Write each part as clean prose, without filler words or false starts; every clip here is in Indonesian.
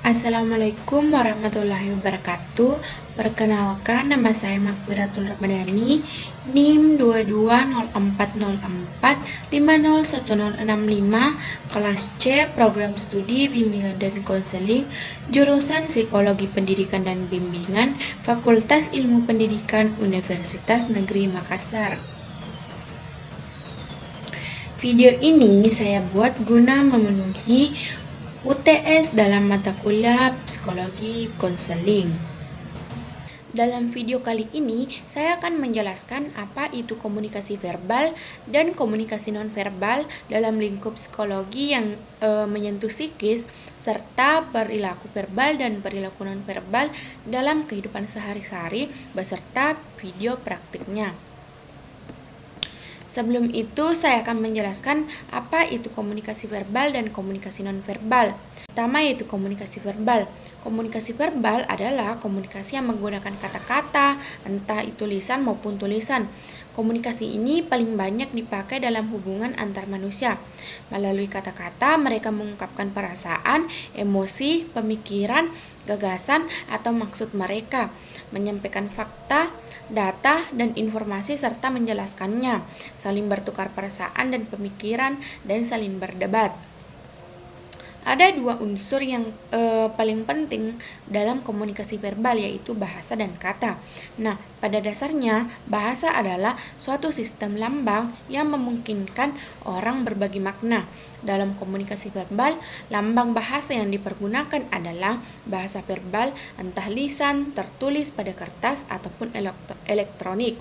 Assalamualaikum warahmatullahi wabarakatuh. Perkenalkan, nama saya Makfiratul Ramadhani, NIM 220404501065, kelas C, program studi bimbingan dan konseling, jurusan Psikologi Pendidikan dan Bimbingan, Fakultas Ilmu Pendidikan, Universitas Negeri Makassar. Video ini saya buat guna memenuhi UTS dalam mata kuliah Psikologi Konseling. Dalam video kali ini, saya akan menjelaskan apa itu komunikasi verbal dan komunikasi nonverbal dalam lingkup psikologi yang menyentuh psikis, serta perilaku verbal dan perilaku nonverbal dalam kehidupan sehari-hari beserta video praktiknya. Sebelum itu, saya akan menjelaskan apa itu komunikasi verbal dan komunikasi nonverbal. Pertama yaitu komunikasi verbal. Komunikasi verbal adalah komunikasi yang menggunakan kata-kata, entah itu lisan maupun tulisan. Komunikasi ini paling banyak dipakai dalam hubungan antar manusia. Melalui kata-kata, mereka mengungkapkan perasaan, emosi, pemikiran, gagasan, atau maksud mereka, menyampaikan fakta, data, dan informasi serta menjelaskannya, saling bertukar perasaan dan pemikiran, dan saling berdebat. Ada dua unsur yang paling penting dalam komunikasi verbal, yaitu bahasa dan kata. Nah, pada dasarnya bahasa adalah suatu sistem lambang yang memungkinkan orang berbagi makna. Dalam komunikasi verbal, lambang bahasa yang dipergunakan adalah bahasa verbal, entah lisan, tertulis pada kertas, ataupun elektronik.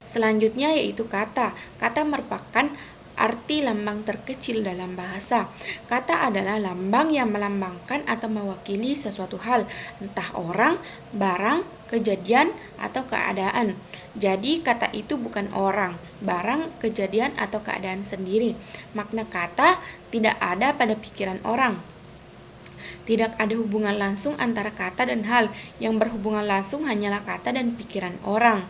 Selanjutnya yaitu kata. Kata merupakan arti lambang terkecil dalam bahasa. Kata adalah lambang yang melambangkan atau mewakili sesuatu hal, entah orang, barang, kejadian, atau keadaan. Jadi kata itu bukan orang, barang, kejadian, atau keadaan sendiri. Makna kata tidak ada pada pikiran orang. Tidak ada hubungan langsung antara kata dan hal. Yang berhubungan langsung hanyalah kata dan pikiran orang.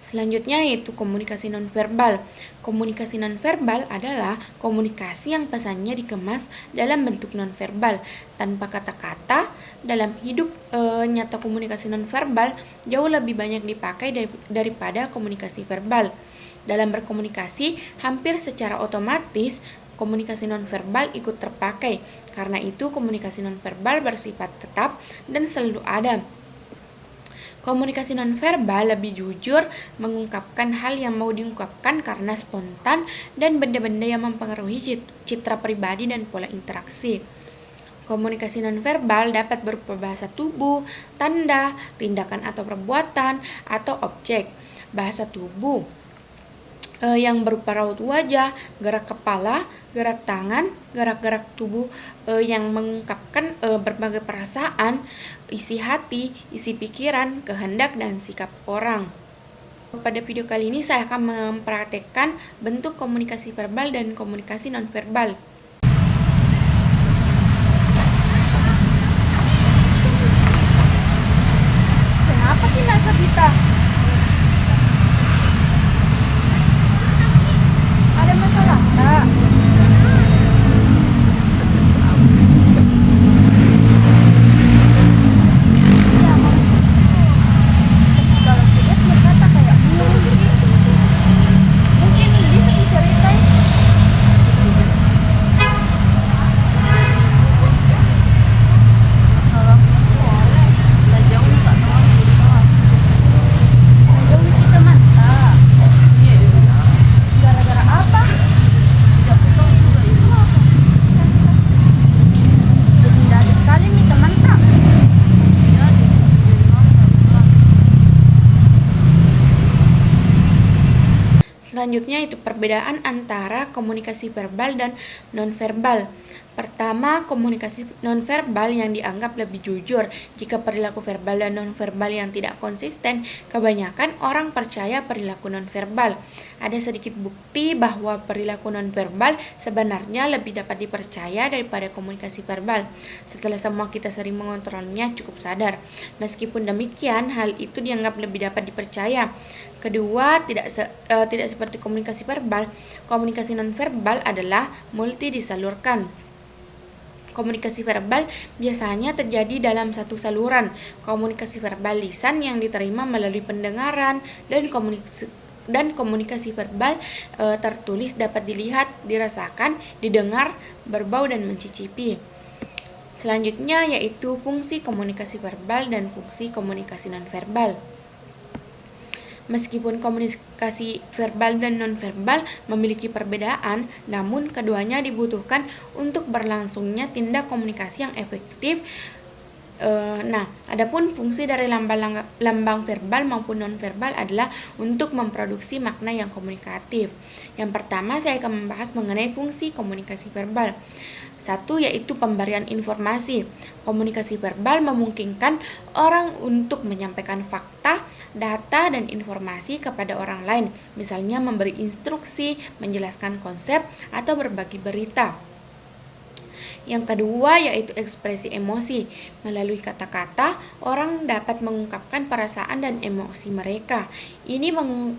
Selanjutnya yaitu komunikasi nonverbal. Komunikasi nonverbal adalah komunikasi yang pesannya dikemas dalam bentuk nonverbal tanpa kata-kata. Dalam hidup nyata komunikasi nonverbal jauh lebih banyak dipakai daripada komunikasi verbal. Dalam berkomunikasi, hampir secara otomatis komunikasi nonverbal ikut terpakai. Karena itu komunikasi nonverbal bersifat tetap dan selalu ada. Komunikasi nonverbal lebih jujur, mengungkapkan hal yang mau diungkapkan karena spontan dan benda-benda yang mempengaruhi citra pribadi dan pola interaksi. Komunikasi nonverbal dapat berupa bahasa tubuh, tanda, tindakan atau perbuatan, atau objek. Bahasa tubuh yang berupa raut wajah, gerak kepala, gerak tangan, gerak-gerak tubuh yang mengungkapkan berbagai perasaan, isi hati, isi pikiran, kehendak, dan sikap orang. Pada video kali ini saya akan mempraktekkan bentuk komunikasi verbal dan komunikasi nonverbal. Kenapa tidak Sabita? Ada masalah tak? Kalau tidak berkata kayak mungkin bisa diceritain. Masalah boleh. Sejauh tak tahu. Sejauh kita mantap. Gara-gara apa? Tidak ada sekali nih teman tak? Selanjutnya itu perbedaan antara komunikasi verbal dan nonverbal. Pertama, komunikasi nonverbal yang dianggap lebih jujur. Jika perilaku verbal dan nonverbal yang tidak konsisten, kebanyakan orang percaya perilaku nonverbal. Ada sedikit bukti bahwa perilaku nonverbal sebenarnya lebih dapat dipercaya daripada komunikasi verbal. Setelah semua kita sering mengontrolnya cukup sadar. Meskipun demikian, hal itu dianggap lebih dapat dipercaya. Kedua, tidak seperti komunikasi verbal, komunikasi nonverbal adalah multi disalurkan. Komunikasi verbal biasanya terjadi dalam satu saluran, komunikasi verbal lisan yang diterima melalui pendengaran, dan komunikasi verbal tertulis dapat dilihat, dirasakan, didengar, berbau, dan mencicipi. Selanjutnya yaitu fungsi komunikasi verbal dan fungsi komunikasi nonverbal. Meskipun komunikasi verbal dan nonverbal memiliki perbedaan, namun keduanya dibutuhkan untuk berlangsungnya tindak komunikasi yang efektif. Adapun fungsi dari lambang verbal maupun nonverbal adalah untuk memproduksi makna yang komunikatif. Yang pertama, saya akan membahas mengenai fungsi komunikasi verbal. Satu, yaitu pemberian informasi. Komunikasi verbal memungkinkan orang untuk menyampaikan fakta, data, dan informasi kepada orang lain, misalnya memberi instruksi, menjelaskan konsep, atau berbagi berita. Yang kedua yaitu ekspresi emosi. Melalui kata-kata, orang dapat mengungkapkan perasaan dan emosi mereka. Ini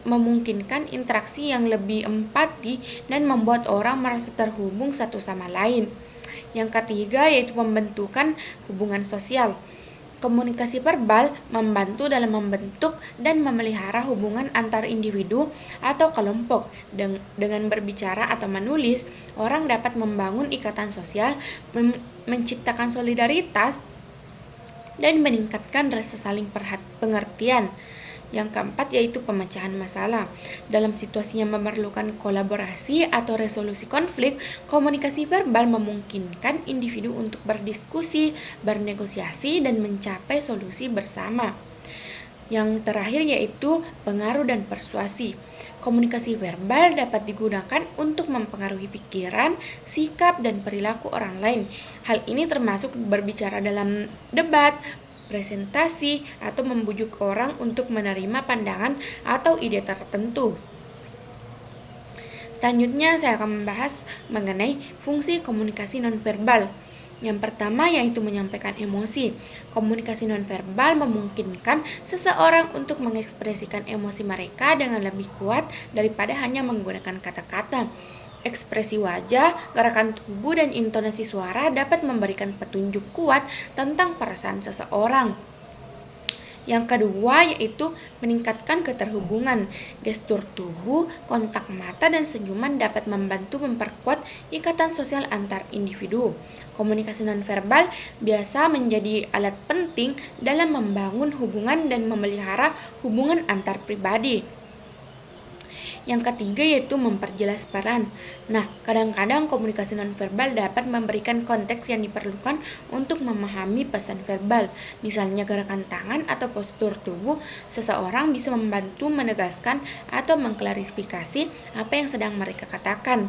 memungkinkan interaksi yang lebih empati dan membuat orang merasa terhubung satu sama lain. Yang ketiga yaitu pembentukan hubungan sosial. Komunikasi verbal membantu dalam membentuk dan memelihara hubungan antar individu atau kelompok. Dengan berbicara atau menulis, orang dapat membangun ikatan sosial, menciptakan solidaritas, dan meningkatkan rasa saling pengertian. Yang keempat yaitu pemecahan masalah. Dalam situasi yang memerlukan kolaborasi atau resolusi konflik, komunikasi verbal memungkinkan individu untuk berdiskusi, bernegosiasi, dan mencapai solusi bersama. Yang terakhir yaitu pengaruh dan persuasi. Komunikasi verbal dapat digunakan untuk mempengaruhi pikiran, sikap, dan perilaku orang lain. Hal ini termasuk berbicara dalam debat, presentasi, atau membujuk orang untuk menerima pandangan atau ide tertentu. Selanjutnya saya akan membahas mengenai fungsi komunikasi nonverbal. Yang pertama yaitu menyampaikan emosi. Komunikasi nonverbal memungkinkan seseorang untuk mengekspresikan emosi mereka dengan lebih kuat daripada hanya menggunakan kata-kata. Ekspresi wajah, gerakan tubuh, dan intonasi suara dapat memberikan petunjuk kuat tentang perasaan seseorang. Yang kedua yaitu meningkatkan keterhubungan. Gestur tubuh, kontak mata, dan senyuman dapat membantu memperkuat ikatan sosial antar individu. Komunikasi nonverbal biasa menjadi alat penting dalam membangun hubungan dan memelihara hubungan antar pribadi. Yang ketiga yaitu memperjelas peran. Kadang-kadang komunikasi nonverbal dapat memberikan konteks yang diperlukan untuk memahami pesan verbal. Misalnya gerakan tangan atau postur tubuh seseorang bisa membantu menegaskan atau mengklarifikasi apa yang sedang mereka katakan.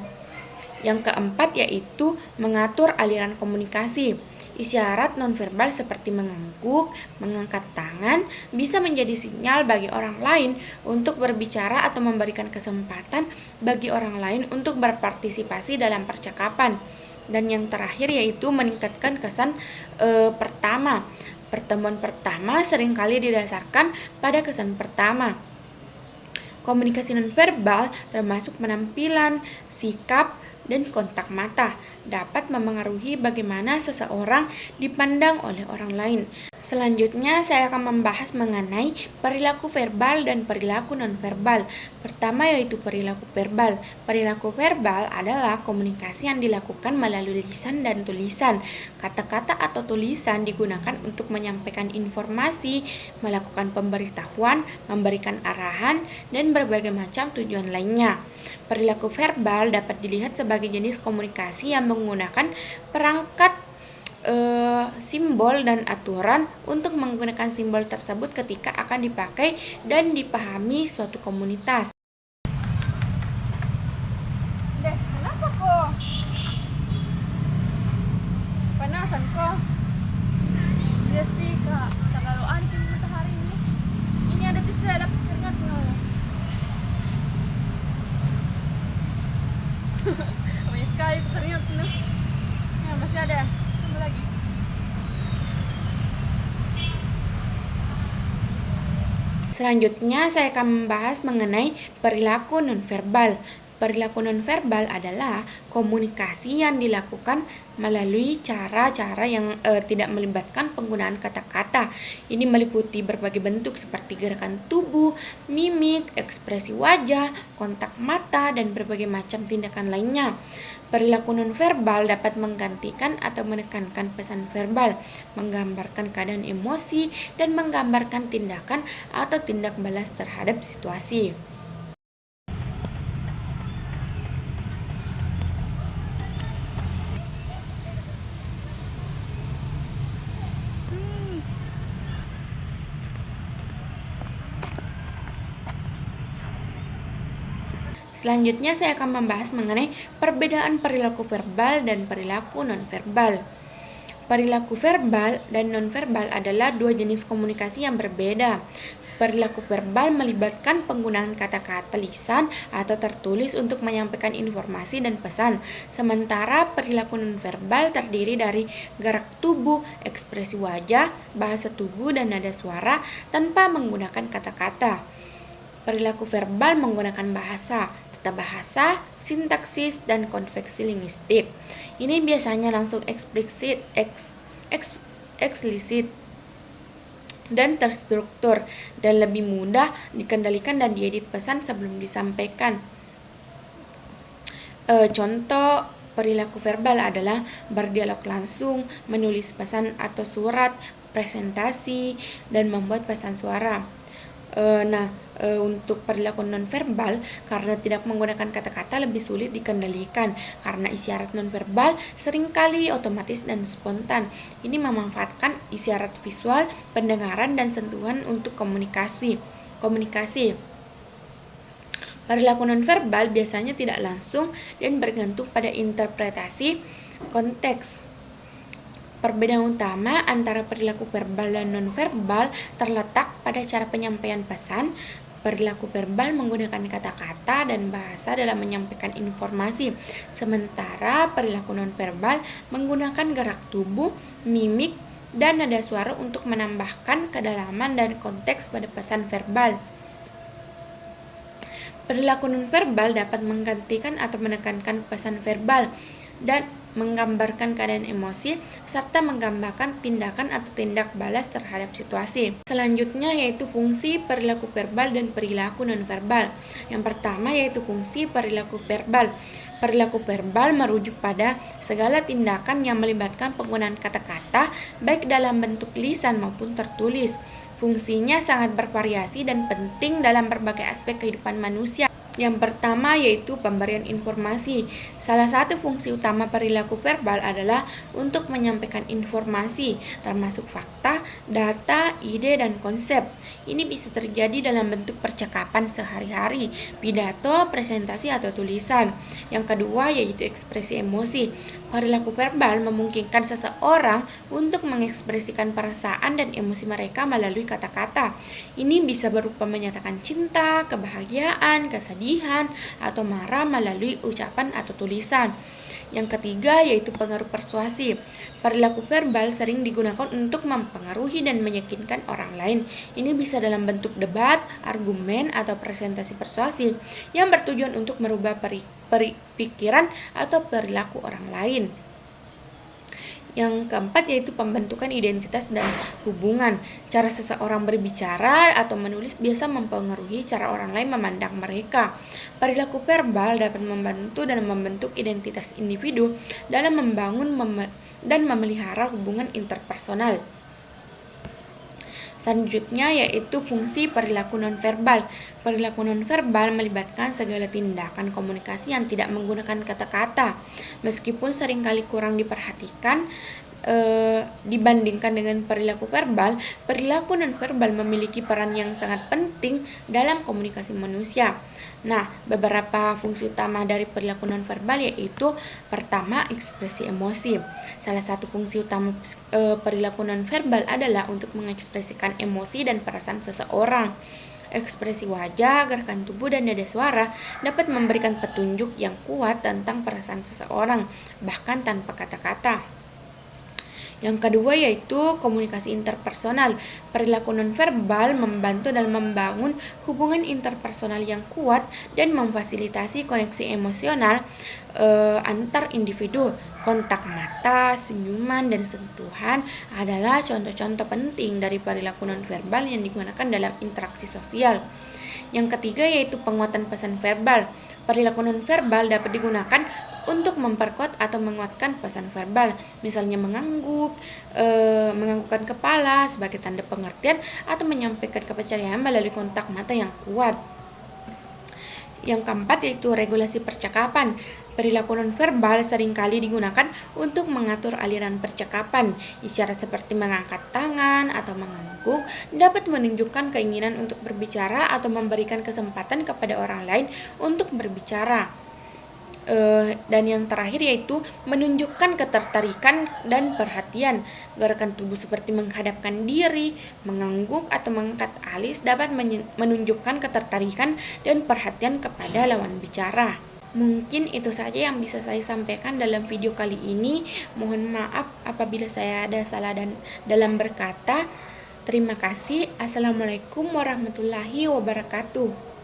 Yang keempat yaitu mengatur aliran komunikasi. Isyarat nonverbal seperti mengangguk, mengangkat tangan bisa menjadi sinyal bagi orang lain untuk berbicara atau memberikan kesempatan bagi orang lain untuk berpartisipasi dalam percakapan. Dan yang terakhir yaitu meningkatkan kesan pertama. Pertemuan pertama seringkali didasarkan pada kesan pertama. Komunikasi nonverbal termasuk penampilan, sikap, dan kontak mata dapat memengaruhi bagaimana seseorang dipandang oleh orang lain. Selanjutnya saya akan membahas mengenai perilaku verbal dan perilaku nonverbal. Pertama yaitu perilaku verbal. Perilaku verbal adalah komunikasi yang dilakukan melalui lisan dan tulisan. Kata-kata atau tulisan digunakan untuk menyampaikan informasi, melakukan pemberitahuan, memberikan arahan, dan berbagai macam tujuan lainnya. Perilaku verbal dapat dilihat sebagai jenis komunikasi yang menggunakan perangkat simbol dan aturan untuk menggunakan simbol tersebut ketika akan dipakai dan dipahami suatu komunitas. Kenapa kok? Panasan kok? Iya sih kak, terlalu aneh matahari ini. Ini ada keselap keringat nggak? Banyak sekali itu keringat nih. Ya masih ada. Lagi. Selanjutnya saya akan membahas mengenai perilaku nonverbal. Perilaku nonverbal adalah komunikasi yang dilakukan melalui cara-cara yang tidak melibatkan penggunaan kata-kata. Ini meliputi berbagai bentuk seperti gerakan tubuh, mimik, ekspresi wajah, kontak mata, dan berbagai macam tindakan lainnya. Perilaku nonverbal dapat menggantikan atau menekankan pesan verbal, menggambarkan keadaan emosi, dan menggambarkan tindakan atau tindak balas terhadap situasi. Selanjutnya saya akan membahas mengenai perbedaan perilaku verbal dan perilaku nonverbal. Perilaku verbal dan nonverbal adalah dua jenis komunikasi yang berbeda. Perilaku verbal melibatkan penggunaan kata-kata lisan atau tertulis untuk menyampaikan informasi dan pesan. Sementara perilaku nonverbal terdiri dari gerak tubuh, ekspresi wajah, bahasa tubuh, dan nada suara tanpa menggunakan kata-kata. Perilaku verbal menggunakan bahasa, tata bahasa, sintaksis, dan konveksi linguistik. Ini biasanya langsung eksplisit, eksplisit, dan terstruktur, dan lebih mudah dikendalikan dan diedit pesan sebelum disampaikan. Contoh perilaku verbal adalah berdialog langsung, menulis pesan atau surat, presentasi, dan membuat pesan suara. Untuk perilaku nonverbal, karena tidak menggunakan kata-kata lebih sulit dikendalikan karena isyarat nonverbal seringkali otomatis dan spontan. Ini memanfaatkan isyarat visual, pendengaran, dan sentuhan untuk komunikasi. Perilaku nonverbal biasanya tidak langsung dan bergantung pada interpretasi konteks. Perbedaan utama antara perilaku verbal dan nonverbal terletak pada cara penyampaian pesan. Perilaku verbal menggunakan kata-kata dan bahasa dalam menyampaikan informasi, sementara perilaku nonverbal menggunakan gerak tubuh, mimik, dan nada suara untuk menambahkan kedalaman dan konteks pada pesan verbal. Perilaku nonverbal dapat menggantikan atau menekankan pesan verbal dan menggambarkan keadaan emosi, serta menggambarkan tindakan atau tindak balas terhadap situasi. Selanjutnya yaitu fungsi perilaku verbal dan perilaku nonverbal. Yang pertama yaitu fungsi perilaku verbal. Perilaku verbal merujuk pada segala tindakan yang melibatkan penggunaan kata-kata, baik dalam bentuk lisan maupun tertulis. Fungsinya sangat bervariasi dan penting dalam berbagai aspek kehidupan manusia. Yang pertama yaitu pemberian informasi. Salah satu fungsi utama perilaku verbal adalah untuk menyampaikan informasi, termasuk fakta, data, ide, dan konsep. Ini bisa terjadi dalam bentuk percakapan sehari-hari, pidato, presentasi, atau tulisan. Yang kedua yaitu ekspresi emosi. Perilaku verbal memungkinkan seseorang untuk mengekspresikan perasaan dan emosi mereka melalui kata-kata. Ini bisa berupa menyatakan cinta, kebahagiaan, kesedihan, atau marah melalui ucapan atau tulisan. Yang ketiga yaitu pengaruh persuasi. Perilaku verbal sering digunakan untuk mempengaruhi dan meyakinkan orang lain. Ini bisa dalam bentuk debat, argumen, atau presentasi persuasif yang bertujuan untuk merubah pikiran atau perilaku orang lain. Yang keempat yaitu pembentukan identitas dan hubungan. Cara seseorang berbicara atau menulis biasa mempengaruhi cara orang lain memandang mereka. Perilaku verbal dapat membantu dalam membentuk identitas individu dalam membangun dan memelihara hubungan interpersonal. Selanjutnya yaitu fungsi perilaku nonverbal. Perilaku nonverbal melibatkan segala tindakan komunikasi yang tidak menggunakan kata-kata. Meskipun seringkali kurang diperhatikan dibandingkan dengan perilaku verbal, perilaku nonverbal memiliki peran yang sangat penting dalam komunikasi manusia. Beberapa fungsi utama dari perilaku nonverbal yaitu pertama, ekspresi emosi. Salah satu fungsi utama perilaku nonverbal adalah untuk mengekspresikan emosi dan perasaan seseorang. Ekspresi wajah, gerakan tubuh, dan nada suara dapat memberikan petunjuk yang kuat tentang perasaan seseorang, bahkan tanpa kata-kata. Yang kedua yaitu komunikasi interpersonal. Perilaku nonverbal membantu dalam membangun hubungan interpersonal yang kuat dan memfasilitasi koneksi emosional antar individu. Kontak mata, senyuman, dan sentuhan adalah contoh-contoh penting dari perilaku nonverbal yang digunakan dalam interaksi sosial. Yang ketiga yaitu penguatan pesan verbal. Perilaku nonverbal dapat digunakan untuk memperkuat atau menguatkan pesan verbal, misalnya menganggukkan kepala sebagai tanda pengertian atau menyampaikan kepercayaan melalui kontak mata yang kuat. Yang keempat yaitu regulasi percakapan. Perilaku nonverbal seringkali digunakan untuk mengatur aliran percakapan. Isyarat seperti mengangkat tangan atau mengangguk dapat menunjukkan keinginan untuk berbicara atau memberikan kesempatan kepada orang lain untuk berbicara. Dan yang terakhir yaitu menunjukkan ketertarikan dan perhatian. Gerakan tubuh seperti menghadapkan diri, mengangguk, atau mengangkat alis dapat menunjukkan ketertarikan dan perhatian kepada lawan bicara. Mungkin itu saja yang bisa saya sampaikan dalam video kali ini. Mohon maaf apabila saya ada salah dalam berkata. Terima kasih. Assalamualaikum warahmatullahi wabarakatuh.